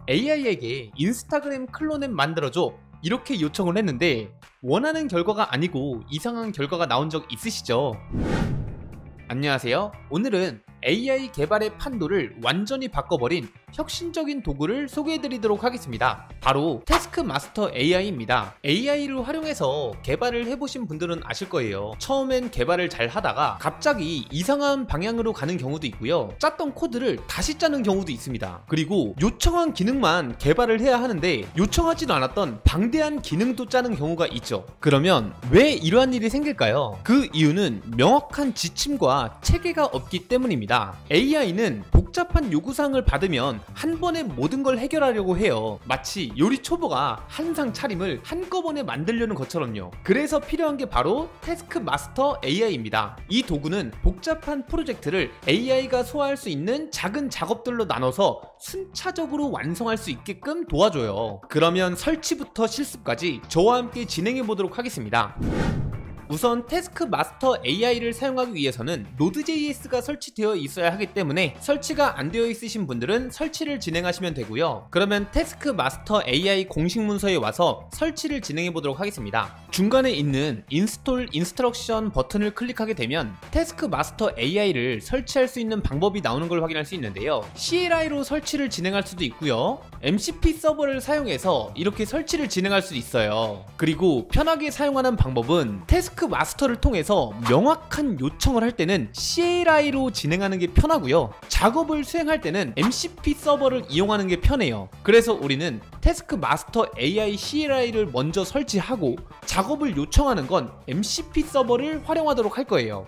AI에게 인스타그램 클론앱 만들어줘 이렇게 요청을 했는데 원하는 결과가 아니고 이상한 결과가 나온 적 있으시죠? 안녕하세요. 오늘은 AI 개발의 판도를 완전히 바꿔버린 혁신적인 도구를 소개해드리도록 하겠습니다. 바로 태스크마스터 AI입니다. AI를 활용해서 개발을 해보신 분들은 아실 거예요. 처음엔 개발을 잘 하다가 갑자기 이상한 방향으로 가는 경우도 있고요. 짰던 코드를 다시 짜는 경우도 있습니다. 그리고 요청한 기능만 개발을 해야 하는데 요청하지도 않았던 방대한 기능도 짜는 경우가 있죠. 그러면 왜 이러한 일이 생길까요? 그 이유는 명확한 지침과 체계가 없기 때문입니다. AI는 복잡한 요구사항을 받으면 한 번에 모든 걸 해결하려고 해요. 마치 요리 초보가 한 상 차림을 한꺼번에 만들려는 것처럼요. 그래서 필요한 게 바로 태스크마스터 AI입니다. 이 도구는 복잡한 프로젝트를 AI가 소화할 수 있는 작은 작업들로 나눠서 순차적으로 완성할 수 있게끔 도와줘요. 그러면 설치부터 실습까지 저와 함께 진행해 보도록 하겠습니다. 우선 태스크마스터 AI를 사용하기 위해서는 Node.js가 설치되어 있어야 하기 때문에 설치가 안 되어 있으신 분들은 설치를 진행하시면 되고요. 그러면 태스크마스터 AI 공식 문서에 와서 설치를 진행해 보도록 하겠습니다. 중간에 있는 인스톨 인스트럭션 버튼을 클릭하게 되면 태스크마스터 AI를 설치할 수 있는 방법이 나오는 걸 확인할 수 있는데요. CLI로 설치를 진행할 수도 있고요. MCP 서버를 사용해서 이렇게 설치를 진행할 수도 있어요. 그리고 편하게 사용하는 방법은 태스크마스터를 통해서 명확한 요청을 할 때는 CLI로 진행하는 게 편하고요. 작업을 수행할 때는 MCP 서버를 이용하는 게 편해요. 그래서 우리는 태스크마스터 AI CLI를 먼저 설치하고 작업을 요청하는 건 MCP 서버를 활용하도록 할 거예요.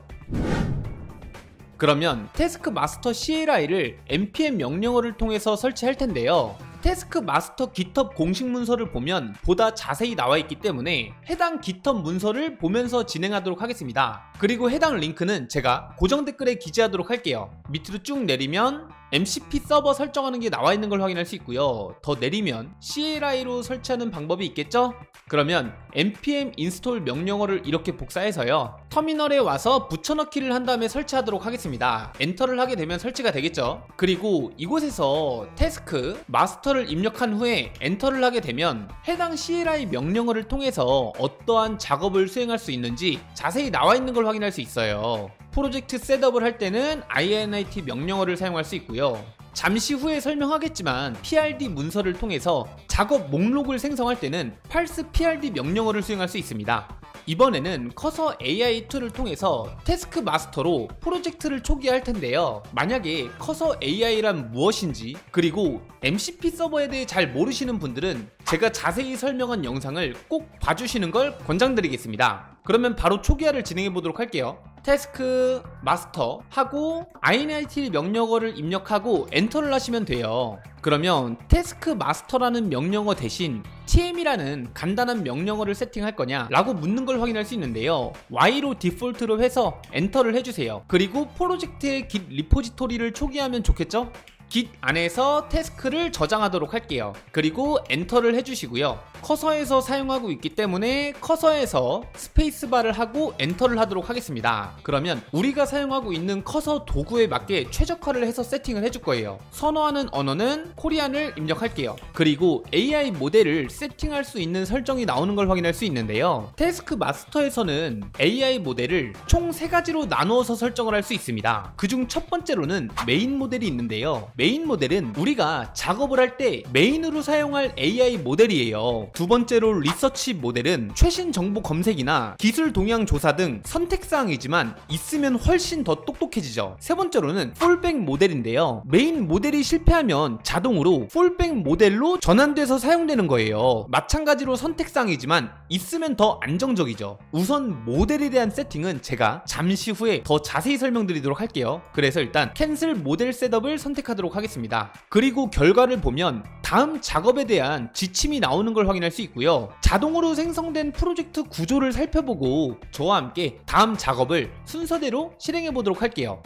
그러면 태스크마스터 CLI를 npm 명령어를 통해서 설치할 텐데요. 태스크마스터 GitHub 공식 문서를 보면 보다 자세히 나와 있기 때문에 해당 GitHub 문서를 보면서 진행하도록 하겠습니다. 그리고 해당 링크는 제가 고정 댓글에 기재하도록 할게요. 밑으로 쭉 내리면 MCP 서버 설정하는 게 나와 있는 걸 확인할 수 있고요. 더 내리면 CLI로 설치하는 방법이 있겠죠? 그러면 npm install 명령어를 이렇게 복사해서요. 터미널에 와서 붙여넣기를 한 다음에 설치하도록 하겠습니다. 엔터를 하게 되면 설치가 되겠죠? 그리고 이곳에서 태스크 마스터를 입력한 후에 엔터를 하게 되면 해당 CLI 명령어를 통해서 어떠한 작업을 수행할 수 있는지 자세히 나와 있는 걸 확인할 수 있어요. 프로젝트 셋업을 할 때는 init 명령어를 사용할 수 있고요. 잠시 후에 설명하겠지만 PRD 문서를 통해서 작업 목록을 생성할 때는 parse PRD 명령어를 수행할 수 있습니다. 이번에는 커서 AI 툴을 통해서 태스크마스터로 프로젝트를 초기화할 텐데요. 만약에 커서 AI란 무엇인지 그리고 MCP 서버에 대해 잘 모르시는 분들은 제가 자세히 설명한 영상을 꼭 봐주시는 걸 권장드리겠습니다. 그러면 바로 초기화를 진행해 보도록 할게요. 태스크 마스터 하고 init 명령어를 입력하고 엔터를 하시면 돼요. 그러면 태스크 마스터라는 명령어 대신 tm이라는 간단한 명령어를 세팅할 거냐 라고 묻는 걸 확인할 수 있는데요. y로 디폴트로 해서 엔터를 해주세요. 그리고 프로젝트의 git 리포지토리를 초기화하면 좋겠죠? git 안에서 태스크를 저장하도록 할게요. 그리고 엔터를 해주시고요. 커서에서 사용하고 있기 때문에 커서에서 스페이스바를 하고 엔터를 하도록 하겠습니다. 그러면 우리가 사용하고 있는 커서 도구에 맞게 최적화를 해서 세팅을 해줄 거예요. 선호하는 언어는 코리안을 입력할게요. 그리고 AI 모델을 세팅할 수 있는 설정이 나오는 걸 확인할 수 있는데요. 태스크마스터에서는 AI 모델을 총 3가지로 나누어서 설정을 할 수 있습니다. 그중 첫 번째로는 메인 모델이 있는데요. 메인 모델은 우리가 작업을 할 때 메인으로 사용할 AI 모델이에요. 두 번째로 리서치 모델은 최신 정보 검색이나 기술 동향 조사 등 선택사항이지만 있으면 훨씬 더 똑똑해지죠. 세 번째로는 폴백 모델인데요. 메인 모델이 실패하면 자동으로 폴백 모델로 전환돼서 사용되는 거예요. 마찬가지로 선택사항이지만 있으면 더 안정적이죠. 우선 모델에 대한 세팅은 제가 잠시 후에 더 자세히 설명드리도록 할게요. 그래서 일단 캔슬 모델 셋업을 선택하도록 하겠습니다. 그리고 결과를 보면 다음 작업에 대한 지침이 나오는 걸 확인할 수 있고요. 자동으로 생성된 프로젝트 구조를 살펴보고 저와 함께 다음 작업을 순서대로 실행해 보도록 할게요.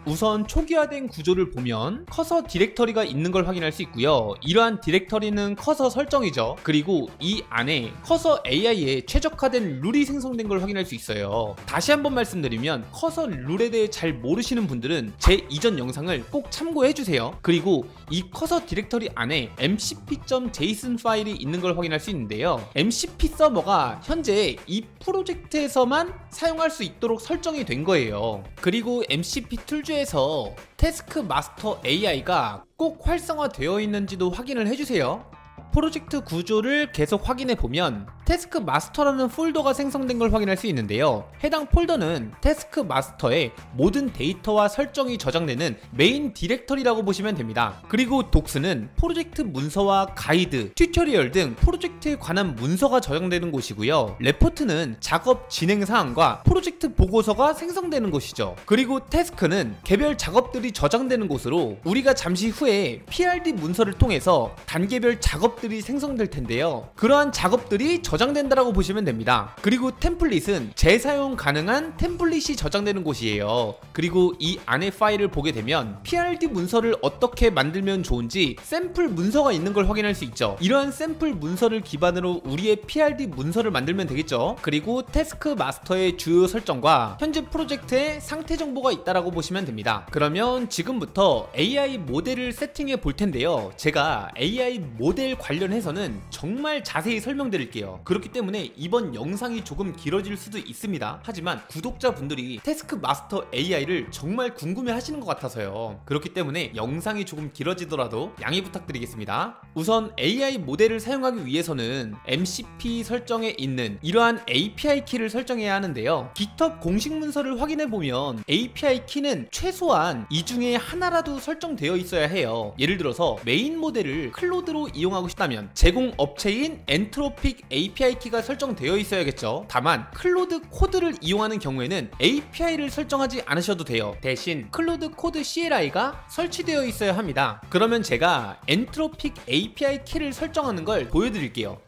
우선 초기화된 구조를 보면 커서 디렉터리가 있는 걸 확인할 수 있고요. 이러한 디렉터리는 커서 설정이죠. 그리고 이 안에 커서 AI에 최적화된 룰이 생성된 걸 확인할 수 있어요. 다시 한번 말씀드리면 커서 룰에 대해 잘 모르시는 분들은 제 이전 영상을 꼭 참고해주세요. 그리고 이 커서 디렉터리 안에 mcp.json 파일이 있는 걸 확인할 수 있는데요. mcp 서버가 현재 이 프로젝트에서만 사용할 수 있도록 설정이 된 거예요. 그리고 mcp 툴즈에서 태스크 마스터 AI가 꼭 활성화되어 있는지도 확인을 해주세요. 프로젝트 구조를 계속 확인해 보면 태스크 마스터라는 폴더가 생성된 걸 확인할 수 있는데요. 해당 폴더는 태스크 마스터의 모든 데이터와 설정이 저장되는 메인 디렉터리라고 보시면 됩니다. 그리고 독스는 프로젝트 문서와 가이드, 튜토리얼 등 프로젝트에 관한 문서가 저장되는 곳이고요. 레포트는 작업 진행 사항과 프로젝트 보고서가 생성되는 곳이죠. 그리고 태스크는 개별 작업들이 저장되는 곳으로 우리가 잠시 후에 PRD 문서를 통해서 단계별 작업들이 생성될 텐데요. 그러한 작업들이 저장된다라고 보시면 됩니다. 그리고 템플릿은 재사용 가능한 템플릿이 저장되는 곳이에요. 그리고 이 안에 파일을 보게 되면 PRD 문서를 어떻게 만들면 좋은지 샘플 문서가 있는 걸 확인할 수 있죠. 이러한 샘플 문서를 기반으로 우리의 PRD 문서를 만들면 되겠죠. 그리고 태스크 마스터의 주요 설정과 현재 프로젝트의 상태 정보가 있다라고 보시면 됩니다. 그러면 지금부터 AI 모델을 세팅해 볼 텐데요. 제가 AI 모델 관련해서는 정말 자세히 설명드릴게요. 그렇기 때문에 이번 영상이 조금 길어질 수도 있습니다. 하지만 구독자분들이 태스크 마스터 AI를 정말 궁금해 하시는 것 같아서요. 그렇기 때문에 영상이 조금 길어지더라도 양해 부탁드리겠습니다. 우선 AI 모델을 사용하기 위해서는 MCP 설정에 있는 이러한 API 키를 설정해야 하는데요. GitHub 공식 문서를 확인해보면 API 키는 최소한 이 중에 하나라도 설정되어 있어야 해요. 예를 들어서 메인 모델을 클로드로 이용하고 싶다면 제공 업체인 엔트로픽 API 키가 설정되어 있어야겠죠. 다만 클로드 코드를 이용하는 경우에는 API를 설정하지 않으셔도 돼요. 대신 클로드 코드 CLI가 설치되어 있어야 합니다. 그러면 제가 엔트로픽 API 키를 설정하는 걸 보여드릴게요.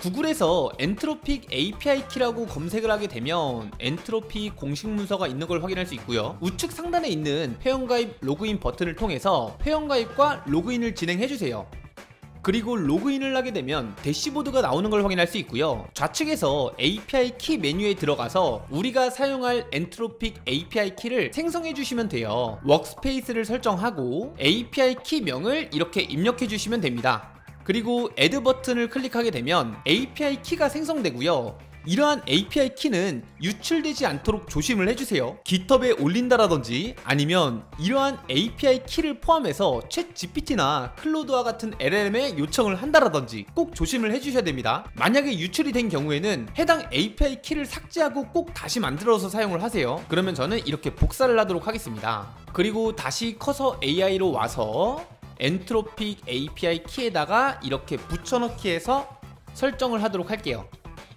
구글에서 엔트로픽 API 키라고 검색을 하게 되면 엔트로피 공식 문서가 있는 걸 확인할 수 있고요. 우측 상단에 있는 회원가입 로그인 버튼을 통해서 회원가입과 로그인을 진행해주세요. 그리고 로그인을 하게 되면 대시보드가 나오는 걸 확인할 수 있고요. 좌측에서 API 키 메뉴에 들어가서 우리가 사용할 엔트로픽 API 키를 생성해 주시면 돼요. 워크스페이스를 설정하고 API 키 명을 이렇게 입력해 주시면 됩니다. 그리고 Add 버튼을 클릭하게 되면 API 키가 생성되고요. 이러한 API 키는 유출되지 않도록 조심을 해주세요. GitHub에 올린다라든지 아니면 이러한 API 키를 포함해서 챗GPT나 클로드와 같은 LLM에 요청을 한다라든지 꼭 조심을 해주셔야 됩니다. 만약에 유출이 된 경우에는 해당 API 키를 삭제하고 꼭 다시 만들어서 사용을 하세요. 그러면 저는 이렇게 복사를 하도록 하겠습니다. 그리고 다시 커서 AI로 와서 엔트로픽 API 키에다가 이렇게 붙여넣기 해서 설정을 하도록 할게요.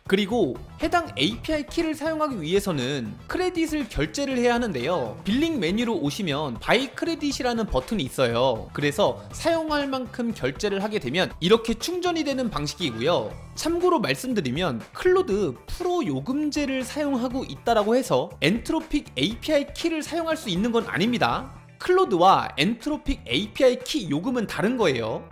그리고 해당 API 키를 사용하기 위해서는 크레딧을 결제를 해야 하는데요. 빌링 메뉴로 오시면 바이 크레딧이라는 버튼이 있어요. 그래서 사용할 만큼 결제를 하게 되면 이렇게 충전이 되는 방식이고요. 참고로 말씀드리면 클로드 프로 요금제를 사용하고 있다라고 해서 엔트로픽 API 키를 사용할 수 있는 건 아닙니다. 클로드와 엔트로픽 API 키 요금은 다른 거예요.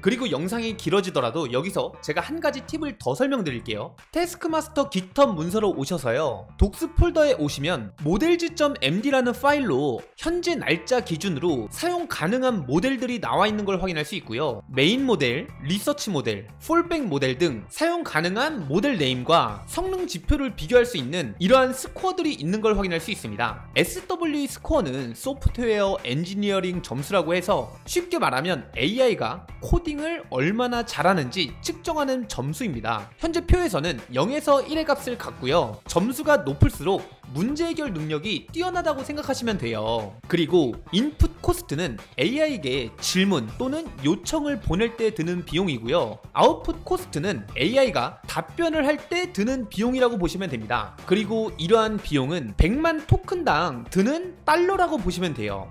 그리고 영상이 길어지더라도 여기서 제가 한 가지 팁을 더 설명드릴게요. 태스크마스터 GitHub 문서로 오셔서요. 독스 폴더에 오시면 models.md라는 파일로 현재 날짜 기준으로 사용 가능한 모델들이 나와 있는 걸 확인할 수 있고요. 메인 모델, 리서치 모델, 폴백 모델 등 사용 가능한 모델 네임과 성능 지표를 비교할 수 있는 이러한 스코어들이 있는 걸 확인할 수 있습니다. SWE 스코어는 소프트웨어 엔지니어링 점수라고 해서 쉽게 말하면 AI가 코딩 을 얼마나 잘하는지 측정하는 점수입니다. 현재 표에서는 0에서 1의 값을 갖고요. 점수가 높을수록 문제 해결 능력이 뛰어나다고 생각하시면 돼요. 그리고 인풋 코스트는 AI에게 질문 또는 요청을 보낼 때 드는 비용이고요. 아웃풋 코스트는 AI가 답변을 할 때 드는 비용이라고 보시면 됩니다. 그리고 이러한 비용은 100만 토큰당 드는 달러라고 보시면 돼요.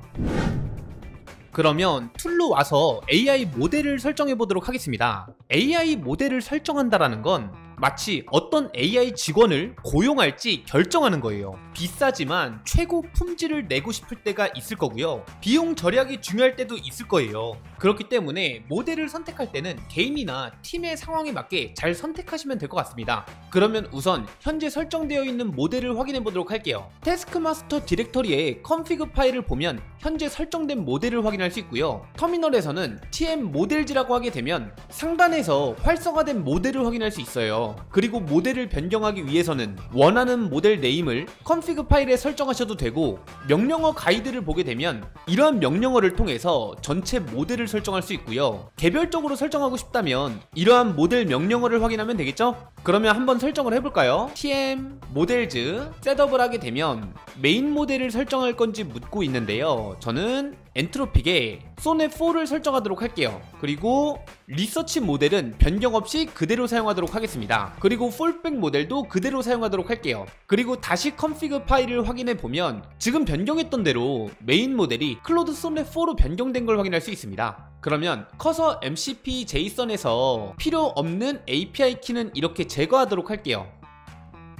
그러면 툴로 와서 AI 모델을 설정해 보도록 하겠습니다. AI 모델을 설정한다라는 건 마치 어떤 AI 직원을 고용할지 결정하는 거예요. 비싸지만 최고 품질을 내고 싶을 때가 있을 거고요. 비용 절약이 중요할 때도 있을 거예요. 그렇기 때문에 모델을 선택할 때는 개인이나 팀의 상황에 맞게 잘 선택하시면 될 것 같습니다. 그러면 우선 현재 설정되어 있는 모델을 확인해 보도록 할게요. 태스크마스터 디렉터리의 config 파일을 보면 현재 설정된 모델을 확인할 수 있고요. 터미널에서는 tm 모델즈라고 하게 되면 상단에서 활성화된 모델을 확인할 수 있어요. 그리고 모델을 변경하기 위해서는 원하는 모델 네임을 config 파일에 설정하셔도 되고, 명령어 가이드를 보게 되면 이러한 명령어를 통해서 전체 모델을 설정할 수 있고요. 개별적으로 설정하고 싶다면 이러한 모델 명령어를 확인하면 되겠죠? 그러면 한번 설정을 해볼까요? tm 모델즈 셋업을 하게 되면 메인 모델을 설정할 건지 묻고 있는데요. 저는 엔트로픽에 소네4를 설정하도록 할게요. 그리고 리서치 모델은 변경 없이 그대로 사용하도록 하겠습니다. 그리고 폴백 모델도 그대로 사용하도록 할게요. 그리고 다시 config 파일을 확인해 보면 지금 변경했던 대로 메인 모델이 클로드 소네4로 변경된 걸 확인할 수 있습니다. 그러면 커서 MCP JSON에서 필요 없는 API 키는 이렇게 제거하도록 할게요.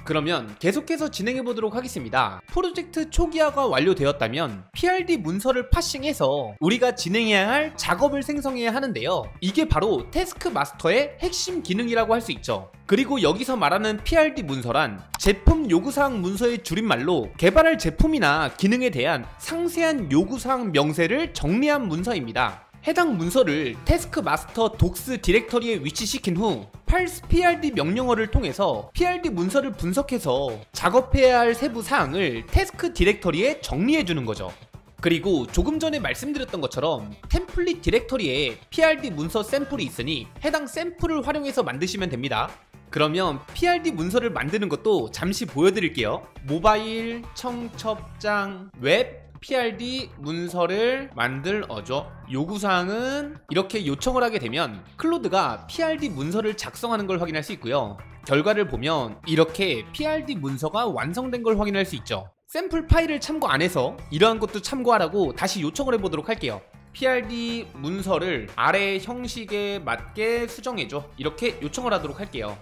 그러면 계속해서 진행해 보도록 하겠습니다. 프로젝트 초기화가 완료되었다면 PRD 문서를 파싱해서 우리가 진행해야 할 작업을 생성해야 하는데요. 이게 바로 태스크 마스터의 핵심 기능이라고 할 수 있죠. 그리고 여기서 말하는 PRD 문서란 제품 요구사항 문서의 줄임말로 개발할 제품이나 기능에 대한 상세한 요구사항 명세를 정리한 문서입니다. 해당 문서를 태스크 마스터 독스 디렉터리에 위치시킨 후 parse PRD 명령어를 통해서 PRD 문서를 분석해서 작업해야 할 세부 사항을 태스크 디렉터리에 정리해주는 거죠. 그리고 조금 전에 말씀드렸던 것처럼 템플릿 디렉터리에 PRD 문서 샘플이 있으니 해당 샘플을 활용해서 만드시면 됩니다. 그러면 PRD 문서를 만드는 것도 잠시 보여드릴게요. 모바일 청첩장 웹 PRD 문서를 만들어줘. 요구사항은 이렇게 요청을 하게 되면 클로드가 PRD 문서를 작성하는 걸 확인할 수 있고요. 결과를 보면 이렇게 PRD 문서가 완성된 걸 확인할 수 있죠. 샘플 파일을 참고 안 해서 이러한 것도 참고하라고 다시 요청을 해보도록 할게요. PRD 문서를 아래 형식에 맞게 수정해줘. 이렇게 요청을 하도록 할게요.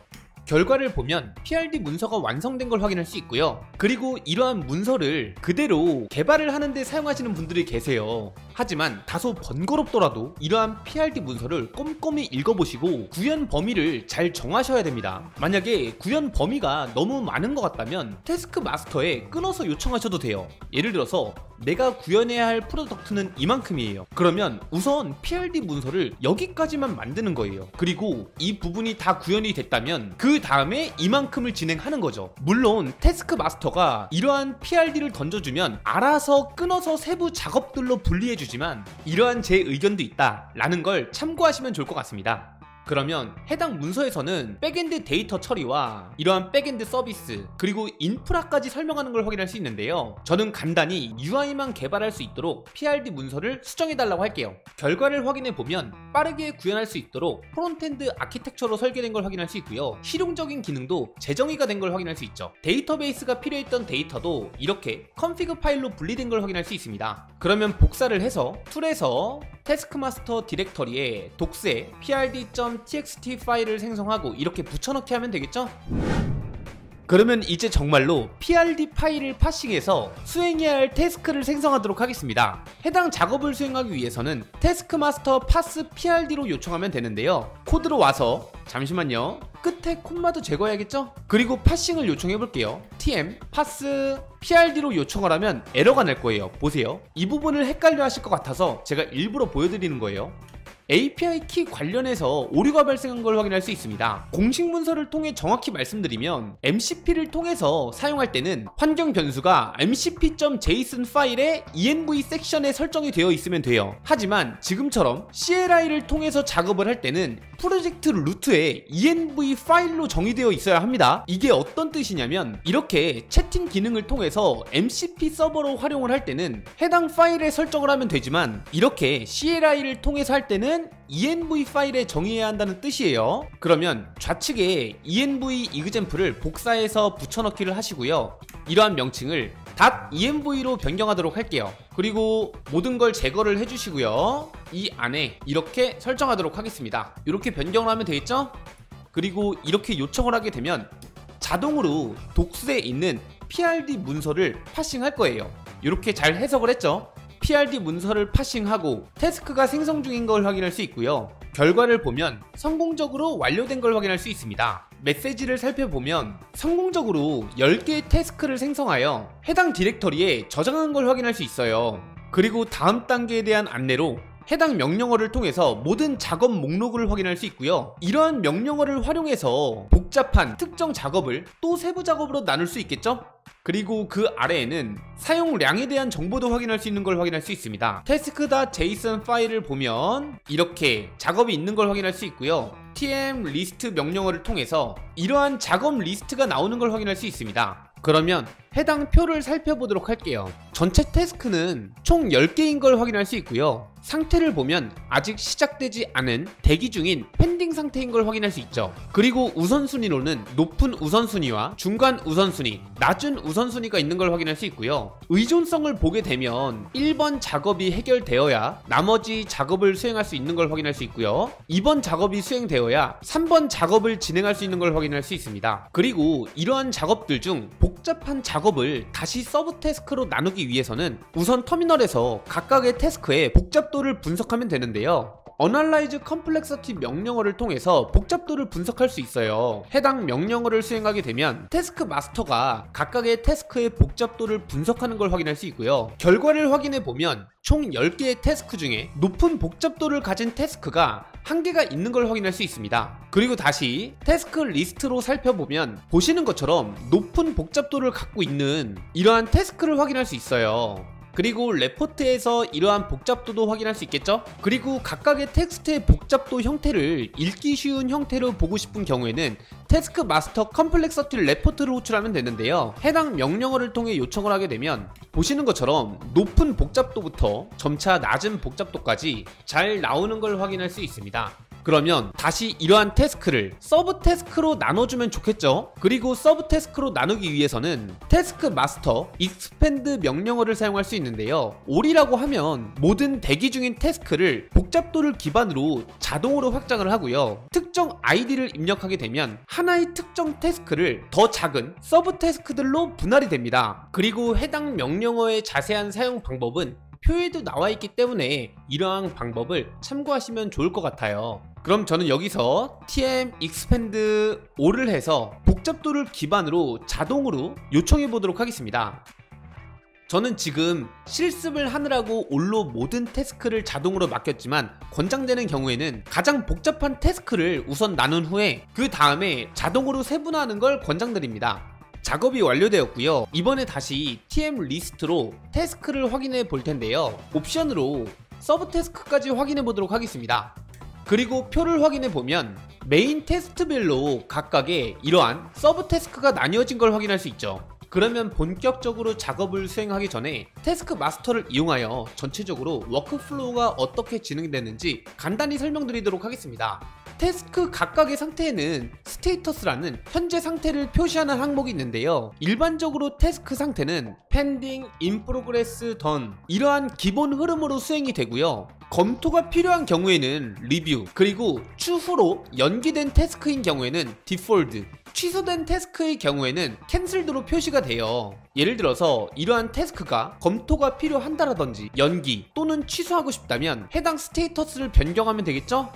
결과를 보면 PRD 문서가 완성된 걸 확인할 수 있고요. 그리고 이러한 문서를 그대로 개발을 하는데 사용하시는 분들이 계세요. 하지만 다소 번거롭더라도 이러한 PRD 문서를 꼼꼼히 읽어보시고 구현 범위를 잘 정하셔야 됩니다. 만약에 구현 범위가 너무 많은 것 같다면 태스크 마스터에 끊어서 요청하셔도 돼요. 예를 들어서 내가 구현해야 할 프로덕트는 이만큼이에요. 그러면 우선 PRD 문서를 여기까지만 만드는 거예요. 그리고 이 부분이 다 구현이 됐다면 그 다음에 이만큼을 진행하는 거죠. 물론 태스크 마스터가 이러한 PRD를 던져주면 알아서 끊어서 세부 작업들로 분리해주지만 이러한 제 의견도 있다 라는 걸 참고하시면 좋을 것 같습니다. 그러면 해당 문서에서는 백엔드 데이터 처리와 이러한 백엔드 서비스 그리고 인프라까지 설명하는 걸 확인할 수 있는데요. 저는 간단히 UI만 개발할 수 있도록 PRD 문서를 수정해달라고 할게요. 결과를 확인해보면 빠르게 구현할 수 있도록 프론트엔드 아키텍처로 설계된 걸 확인할 수 있고요. 실용적인 기능도 재정의가 된 걸 확인할 수 있죠. 데이터베이스가 필요했던 데이터도 이렇게 config 파일로 분리된 걸 확인할 수 있습니다. 그러면 복사를 해서 툴에서 태스크마스터 디렉터리에 독스에 prd.txt 파일을 생성하고 이렇게 붙여넣기 하면 되겠죠? 그러면 이제 정말로 PRD 파일을 파싱해서 수행해야 할 태스크를 생성하도록 하겠습니다. 해당 작업을 수행하기 위해서는 태스크마스터 pass PRD로 요청하면 되는데요. 코드로 와서 잠시만요. 끝에 콤마도 제거해야겠죠? 그리고 파싱을 요청해 볼게요. tm pass PRD로 요청을 하면 에러가 날 거예요. 보세요. 이 부분을 헷갈려 하실 것 같아서 제가 일부러 보여드리는 거예요. API 키 관련해서 오류가 발생한 걸 확인할 수 있습니다. 공식 문서를 통해 정확히 말씀드리면 MCP를 통해서 사용할 때는 환경 변수가 mcp.json 파일의 env 섹션에 설정이 되어 있으면 돼요. 하지만 지금처럼 CLI를 통해서 작업을 할 때는 프로젝트 루트에 env 파일로 정의되어 있어야 합니다. 이게 어떤 뜻이냐면 이렇게 채팅 기능을 통해서 MCP 서버로 활용을 할 때는 해당 파일에 설정을 하면 되지만 이렇게 CLI를 통해서 할 때는 env 파일에 정의해야 한다는 뜻이에요. 그러면 좌측에 env example을 복사해서 붙여넣기를 하시고요. 이러한 명칭을 .env로 변경하도록 할게요. 그리고 모든 걸 제거를 해주시고요. 이 안에 이렇게 설정하도록 하겠습니다. 이렇게 변경을 하면 되겠죠? 그리고 이렇게 요청을 하게 되면 자동으로 독스에 있는 PRD 문서를 파싱할 거예요. 이렇게 잘 해석을 했죠. PRD 문서를 파싱하고 태스크가 생성 중인 걸 확인할 수 있고요. 결과를 보면 성공적으로 완료된 걸 확인할 수 있습니다. 메시지를 살펴보면 성공적으로 10개의 태스크를 생성하여 해당 디렉터리에 저장한 걸 확인할 수 있어요. 그리고 다음 단계에 대한 안내로 해당 명령어를 통해서 모든 작업 목록을 확인할 수 있고요. 이러한 명령어를 활용해서 복잡한 특정 작업을 또 세부 작업으로 나눌 수 있겠죠? 그리고 그 아래에는 사용량에 대한 정보도 확인할 수 있는 걸 확인할 수 있습니다. task.json 파일을 보면 이렇게 작업이 있는 걸 확인할 수 있고요. tm 리스트 명령어를 통해서 이러한 작업 리스트가 나오는 걸 확인할 수 있습니다. 그러면 해당 표를 살펴보도록 할게요. 전체 태스크는 총 10개인 걸 확인할 수 있고요. 상태를 보면 아직 시작되지 않은 대기 중인 펜딩 상태인 걸 확인할 수 있죠. 그리고 우선순위로는 높은 우선순위와 중간 우선순위, 낮은 우선순위가 있는 걸 확인할 수 있고요. 의존성을 보게 되면 1번 작업이 해결되어야 나머지 작업을 수행할 수 있는 걸 확인할 수 있고요. 2번 작업이 수행되어야 3번 작업을 진행할 수 있는 걸 확인할 수 있습니다. 그리고 이러한 작업들 중 복잡한 작업을 다시 서브 태스크로 나누기 위해서는 우선 터미널에서 각각의 태스크의 복잡도를 분석하면 되는데요. Analyze Complexity 명령어를 통해서 복잡도를 분석할 수 있어요. 해당 명령어를 수행하게 되면 태스크 마스터가 각각의 태스크의 복잡도를 분석하는 걸 확인할 수 있고요. 결과를 확인해 보면 총 10개의 태스크 중에 높은 복잡도를 가진 태스크가 1개가 있는 걸 확인할 수 있습니다. 그리고 다시 태스크 리스트로 살펴보면 보시는 것처럼 높은 복잡도를 갖고 있는 이러한 태스크를 확인할 수 있어요. 그리고 레포트에서 이러한 복잡도도 확인할 수 있겠죠? 그리고 각각의 텍스트의 복잡도 형태를 읽기 쉬운 형태로 보고 싶은 경우에는 태스크 마스터 컴플렉서티 레포트를 호출하면 되는데요. 해당 명령어를 통해 요청을 하게 되면 보시는 것처럼 높은 복잡도부터 점차 낮은 복잡도까지 잘 나오는 걸 확인할 수 있습니다. 그러면 다시 이러한 태스크를 서브 태스크로 나눠주면 좋겠죠? 그리고 서브 태스크로 나누기 위해서는 태스크 마스터 expand 명령어를 사용할 수 있는데요. all이라고 하면 모든 대기 중인 태스크를 복잡도를 기반으로 자동으로 확장을 하고요. 특정 아이디를 입력하게 되면 하나의 특정 태스크를 더 작은 서브 태스크들로 분할이 됩니다. 그리고 해당 명령어의 자세한 사용 방법은 표에도 나와 있기 때문에 이러한 방법을 참고하시면 좋을 것 같아요. 그럼 저는 여기서 tm expand all을 해서 복잡도를 기반으로 자동으로 요청해 보도록 하겠습니다. 저는 지금 실습을 하느라고 all로 모든 태스크를 자동으로 맡겼지만 권장되는 경우에는 가장 복잡한 태스크를 우선 나눈 후에 그 다음에 자동으로 세분화하는 걸 권장드립니다. 작업이 완료되었고요. 이번에 다시 tm 리스트로 태스크를 확인해 볼 텐데요. 옵션으로 서브 태스크까지 확인해 보도록 하겠습니다. 그리고 표를 확인해 보면 메인 테스트별로 각각의 이러한 서브 태스크가 나뉘어진 걸 확인할 수 있죠. 그러면 본격적으로 작업을 수행하기 전에 태스크 마스터를 이용하여 전체적으로 워크플로우가 어떻게 진행되는지 간단히 설명드리도록 하겠습니다. 태스크 각각의 상태에는 스테이터스라는 현재 상태를 표시하는 항목이 있는데요. 일반적으로 태스크 상태는 pending, in progress, done 이러한 기본 흐름으로 수행이 되고요. 검토가 필요한 경우에는 리뷰, 그리고 추후로 연기된 태스크인 경우에는 디폴드, 취소된 태스크의 경우에는 캔슬드로 표시가 돼요. 예를 들어서 이러한 태스크가 검토가 필요한다라든지 연기 또는 취소하고 싶다면 해당 스테이터스를 변경하면 되겠죠?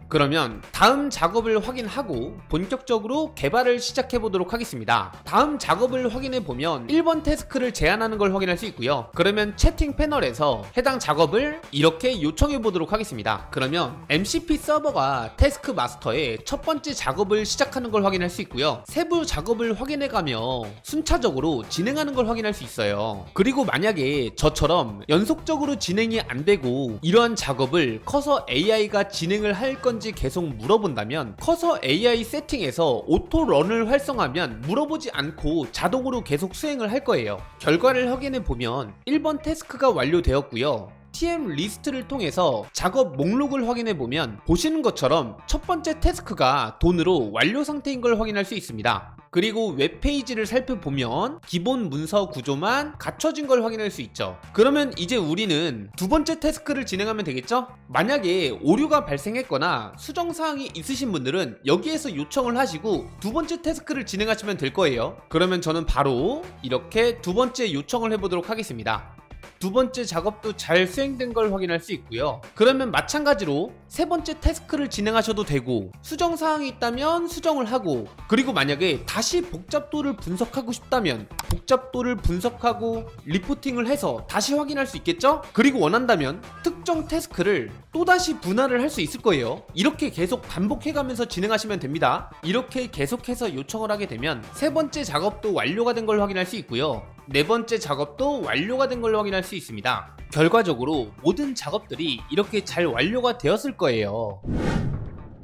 그러면 다음 작업을 확인하고 본격적으로 개발을 시작해 보도록 하겠습니다. 다음 작업을 확인해 보면 1번 태스크를 제안하는 걸 확인할 수 있고요. 그러면 채팅 패널에서 해당 작업을 이렇게 요청해 보도록 하겠습니다. 그러면 MCP 서버가 태스크 마스터의 첫 번째 작업을 시작하는 걸 확인할 수 있고요. 세부 작업을 확인해 가며 순차적으로 진행하는 걸 확인할 수 있어요. 그리고 만약에 저처럼 연속적으로 진행이 안 되고 이러한 작업을 커서 AI가 진행을 할 건지 계속 물어본다면 커서 AI 세팅에서 오토런을 활성화하면 물어보지 않고 자동으로 계속 수행을 할 거예요. 결과를 확인해 보면 1번 태스크가 완료되었고요. TM 리스트를 통해서 작업 목록을 확인해보면 보시는 것처럼 첫 번째 태스크가 돈으로 완료 상태인 걸 확인할 수 있습니다. 그리고 웹페이지를 살펴보면 기본 문서 구조만 갖춰진 걸 확인할 수 있죠. 그러면 이제 우리는 두 번째 태스크를 진행하면 되겠죠? 만약에 오류가 발생했거나 수정사항이 있으신 분들은 여기에서 요청을 하시고 두 번째 태스크를 진행하시면 될 거예요. 그러면 저는 바로 이렇게 두 번째 요청을 해보도록 하겠습니다. 두 번째 작업도 잘 수행된 걸 확인할 수 있고요. 그러면 마찬가지로 세 번째 태스크를 진행하셔도 되고, 수정사항이 있다면 수정을 하고, 그리고 만약에 다시 복잡도를 분석하고 싶다면 복잡도를 분석하고 리포팅을 해서 다시 확인할 수 있겠죠? 그리고 원한다면 특정 태스크를 또다시 분할을 할 수 있을 거예요. 이렇게 계속 반복해가면서 진행하시면 됩니다. 이렇게 계속해서 요청을 하게 되면 세 번째 작업도 완료가 된 걸 확인할 수 있고요. 네 번째 작업도 완료가 된 걸 확인할 수 있습니다. 결과적으로 모든 작업들이 이렇게 잘 완료가 되었을 거예요.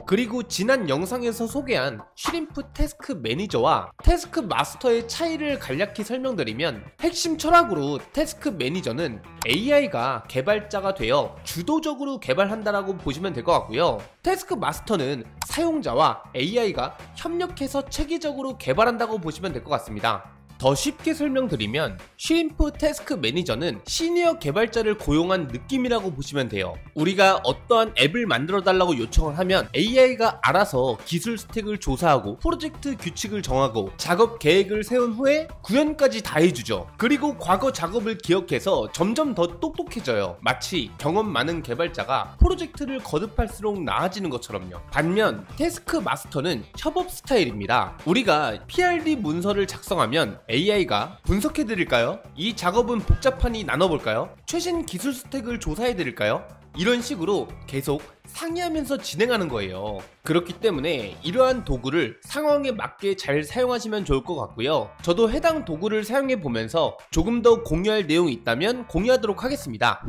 그리고 지난 영상에서 소개한 슈림프 태스크 매니저와 태스크 마스터의 차이를 간략히 설명드리면, 핵심 철학으로 태스크 매니저는 AI가 개발자가 되어 주도적으로 개발한다라고 보시면 될 것 같고요. 태스크 마스터는 사용자와 AI가 협력해서 체계적으로 개발한다고 보시면 될 것 같습니다. 더 쉽게 설명드리면 슈림프 태스크 매니저는 시니어 개발자를 고용한 느낌이라고 보시면 돼요. 우리가 어떠한 앱을 만들어 달라고 요청을 하면 AI가 알아서 기술 스택을 조사하고 프로젝트 규칙을 정하고 작업 계획을 세운 후에 구현까지 다 해주죠. 그리고 과거 작업을 기억해서 점점 더 똑똑해져요. 마치 경험 많은 개발자가 프로젝트를 거듭할수록 나아지는 것처럼요. 반면 태스크 마스터는 협업 스타일입니다. 우리가 PRD 문서를 작성하면 AI가 분석해드릴까요? 이 작업은 복잡하니 나눠볼까요? 최신 기술 스택을 조사해드릴까요? 이런 식으로 계속 상의하면서 진행하는 거예요. 그렇기 때문에 이러한 도구를 상황에 맞게 잘 사용하시면 좋을 것 같고요. 저도 해당 도구를 사용해 보면서 조금 더 공유할 내용이 있다면 공유하도록 하겠습니다.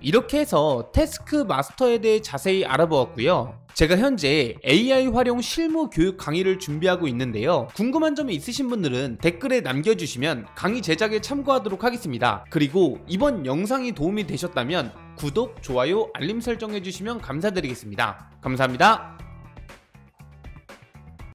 이렇게 해서 태스크 마스터에 대해 자세히 알아보았고요. 제가 현재 AI 활용 실무 교육 강의를 준비하고 있는데요. 궁금한 점이 있으신 분들은 댓글에 남겨주시면 강의 제작에 참고하도록 하겠습니다. 그리고 이번 영상이 도움이 되셨다면 구독, 좋아요, 알림 설정해주시면 감사드리겠습니다. 감사합니다.